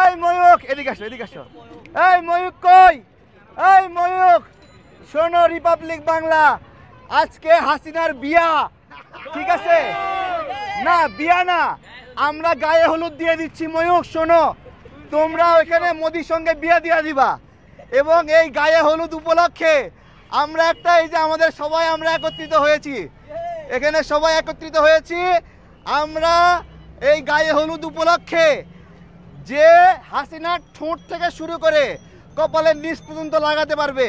এই ময়ূক এদিকে আসো, এদিকে আসো। এই ময়ূক কই? এই ময়ূক শোনো, রিপাবলিক বাংলা, আজকে হাসিনার বিয়া, ঠিক আছে? না বিয়া না, আমরা গায়ে হলুদ দিয়ে দিচ্ছি। ময়ূক শোনো, তোমরা ওইখানে মোদির সঙ্গে বিয়া দিয়া দিবা, এবং এই গায়ে হলুদ উপলক্ষে আমরা একটা, এই যে আমাদের সবাই আমরা একত্রিত হয়েছি, এখানে সবাই একত্রিত হয়েছি, আমরা এই গায়ে হলুদ উপলক্ষে যে হাসিনার ঠোঁট থেকে শুরু করে কপালের নিচ পর্যন্ত লাগাতে পারবে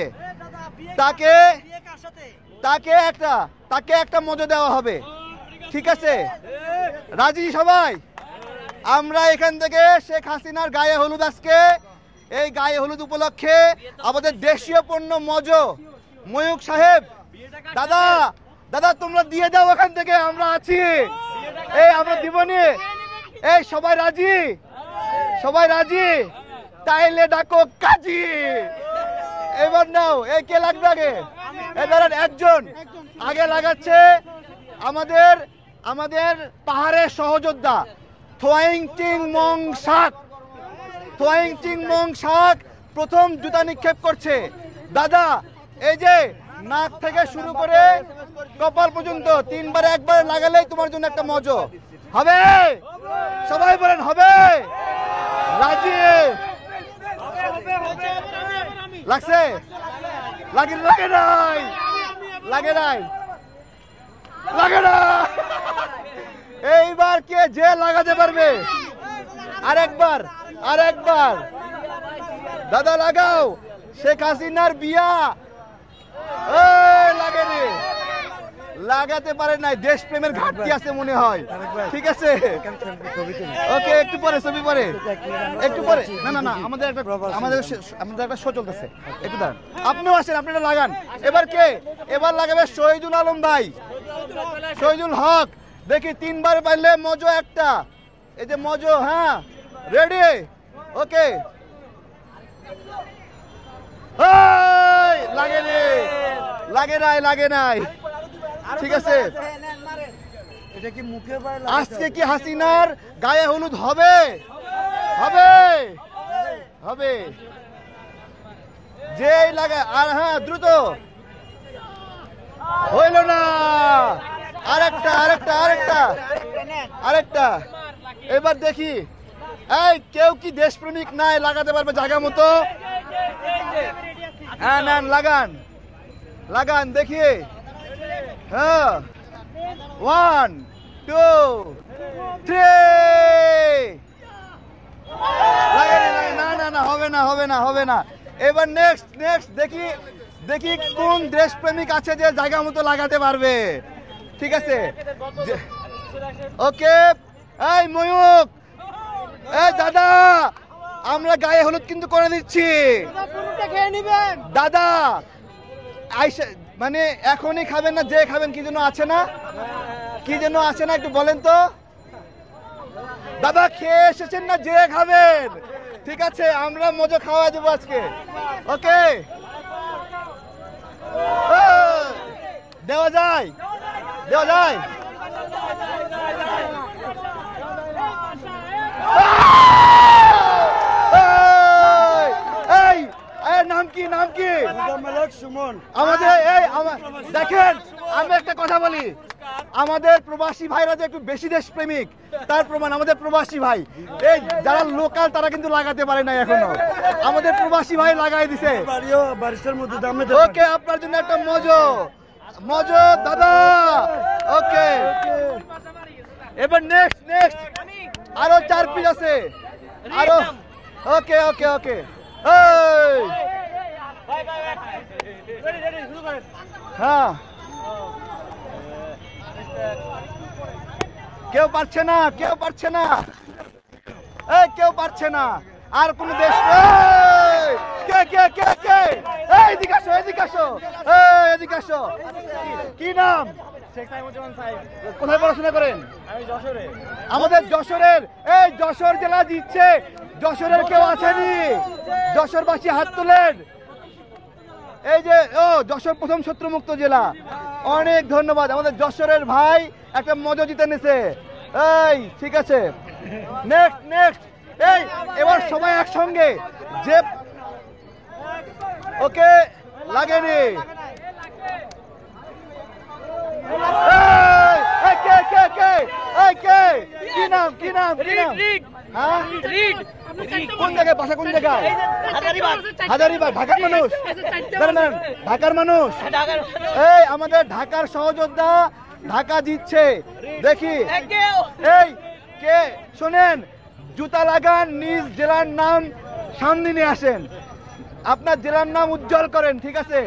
তাকে তাকে একটা মজা দেওয়া হবে, ঠিক আছে? রাজি সবাই? আমরা এখান থেকে শেখ হাসিনার গায়ে হলুদ, আজকে এই গায়ে হলুদ উপলক্ষে আমাদের দেশীয় পণ্য ময়ূক সাহেব, দাদা দাদা তোমরা দিয়ে দাও ওখান থেকে, আমরা আছি, এই আমরা দিবনি। এই সবাই রাজি? সবাই রাজি? তাইলে ডাকো কাজী। এবার নাও, এই কে লাগবে আগে? এবার একজন আগে লাগাচ্ছে আমাদের আমাদের পাহাড়ের সহযোদ্ধা থোয়াইং চিং মং শাক। থোয়াইং চিং মং শাক প্রথম জুতা নিক্ষেপ করছে। দাদা এই যে নাক থেকে শুরু করে কপাল পর্যন্ত তিনবার একবার লাগালেই তোমার জন্য একটা মজা হবে। সবাই বলেন হবে? রাজি? লাগছে? লাগে লাগে নাই, লাগে নাই, লাগে না। এইবার কে যে লাগাতে পারবে? আরেকবার, আরেকবার দাদা লাগাও। শেখ হাসিনার বিয়া লাগে রে, লাগাতে পারে নাই, দেশপ্রেমের ঘাটতি আছে মনে হয়, ঠিক আছে? ওকে, একটু পরে ছবি, পরে একটু পরে। না না না, আমাদের একটা শো চলতেছে, একটু দাঁড়ান। আপনিও আসেন, আপনি এটা লাগান। এবার কে? এবার লাগাবে শহীদুল আলম ভাই, শহীদুল হক। দেখি তিনবার পাইলে মজো একটা, এই যে মজো। হ্যাঁ রেডি? ওকে। লাগে রে, লাগে নাই, লাগে নাই, ঠিক আছে? আজকে কি হাসিনার গায়ে হলুদ হবে? হবে, হবে। যেই লাগে। আর হ্যাঁ দ্রুত, হইল না। আরেকটা, আরেকটা, আরেকটা, আরেকটা। এবার দেখি, এই কেউ কি দেশপ্রেমিক নাই লাগাতে পারবে জায়গা মতো? হ্যাঁ নেন, লাগান, লাগান দেখি। হ্যাঁ, 1 2 3। না না না, হবে না, হবে না, হবে না। এবার নেক্সট, নেক্সট দেখি, দেখি কোন দেশপ্রেমিক আছে যে জায়গা মতো লাগাতে পারবে, ঠিক আছে? ওকে। এই ময়ূক, এই দাদা, আমরা গায়ে হলুদ কিন্তু করে দিচ্ছি দাদা। মানে এখনই খাবেন না, যে খাবেন, কি যেন আছে না, কি যেন আছে না, একটু বলেন তো দাদা। খেয়ে এসেছেন না, যে খাবেন, ঠিক আছে? আমরা মজা খাওয়া দেবো আজকে, ওকে? দেওয়া যায়, দেওয়া যায়। নাম কি, নাম কি? আমাদের এই দেখেন, আমি একটা কথা বলি, আমাদের প্রবাসী ভাইরা যে একটু বেশি দেশপ্রেমিক তার প্রমাণ আমাদের প্রবাসী ভাই। এই যারা লোকাল তারা কিন্তু লাগাতে পারে না এখনো, আমাদের প্রবাসী ভাই লাগাই দিছে। ওকে, আপনার জন্য একটা মজো, মজো দাদা। ওকে, এবার নেক্সট, নেক্সট আরো 4 পিস আছে আরো। ওকে ওকে ওকে। হ্যাঁ, কেউ পারছে না, কেউ পারছে না, কেউ পারছে না। আর কোন দেশ? কে কে কে কে? এদিকে আসো, এদিকে আসো, এদিকে আসো। কি নাম? কোথায় পড়াশোনা করেন? আমাদের যশোরের, এই যশোর জেলা জিতছে। যশোরের কেউ আছেনি? যশোরবাসী হাত তোলেন। এই যে যশোর প্রথম শত্রুমুক্ত জেলা। অনেক ধন্যবাদ, আমাদের যশোরের ভাই একটা মজা জিতে নিছে। এই ঠিক আছে, নেক্সট নেক্সট। এই এবার সবাই একসঙ্গে যে ওকে লাগেনি। কে কে কে কে কি নাম কি নাম কি নাম? হ্যাঁ কোন জায়গায় বাসা কোন জায়গায়? হাজারিবাগ। ঢাকার মানুষ? ঢাকার মানুষ? এই আমাদের ঢাকার সহযোদ্ধা, ঢাকা জিতছে। দেখি এই কে শোনেন, জুতা লাগান, নিজ জেলার নাম সামনে নিয়ে আসেন, আপনার জেলার নাম উজ্জ্বল করেন, ঠিক আছে?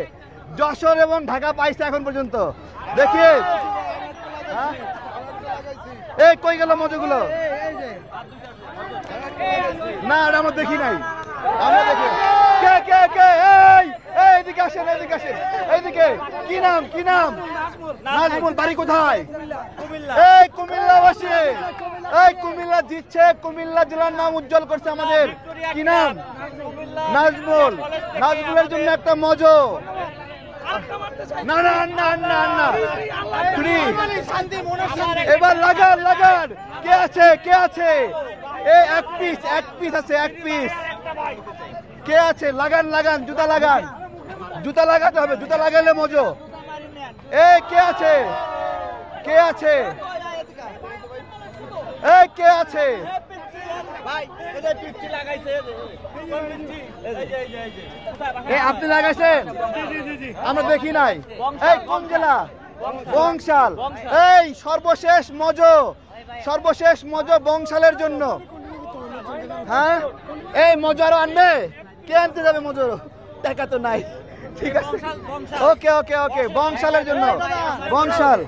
যশোর এবং ঢাকা পাইছে এখন পর্যন্ত। দেখি এই কই গেল মজুগুলো? না আমরা দেখি নাই, আমরা দেখি। কে কে কে এইদিকে আসেন, এইদিকে আসেন, এইদিকে। কি নাম কি নাম? নাজমুল। বাড়ি কোথায়? এই কুমিল্লাবাসী। এই কুমিল্লা জিতছে, কুমিল্লা জেলার নাম উজ্জ্বল করছে আমাদের। কি নাম? নাজমুল। নাজমুলের জন্য একটা মজো। না না না না না, এবার লাগান লাগান। কে আছে কে আছে? এই এক পিস আছে, এক পিস। কে আছে? লাগান লাগান, জুতা লাগান, জুতা লাগাতে হবে, জুতা লাগালে মজো। এই কে আছে কে আছে? এই কে আছে? আপনি লাগাইছেন? আমরা দেখি নাই। এই কোন জেলা? বংশাল। এই সর্বশেষ মজো, সর্বশেষ মজো বংশালের জন্য। হ্যাঁ এই মজো আরো আনবে? কে আনতে যাবে মজো? টাকা তো নাই। ঠিক আছে, ওকে ওকে ওকে, বংশালের জন্য। বংশাল।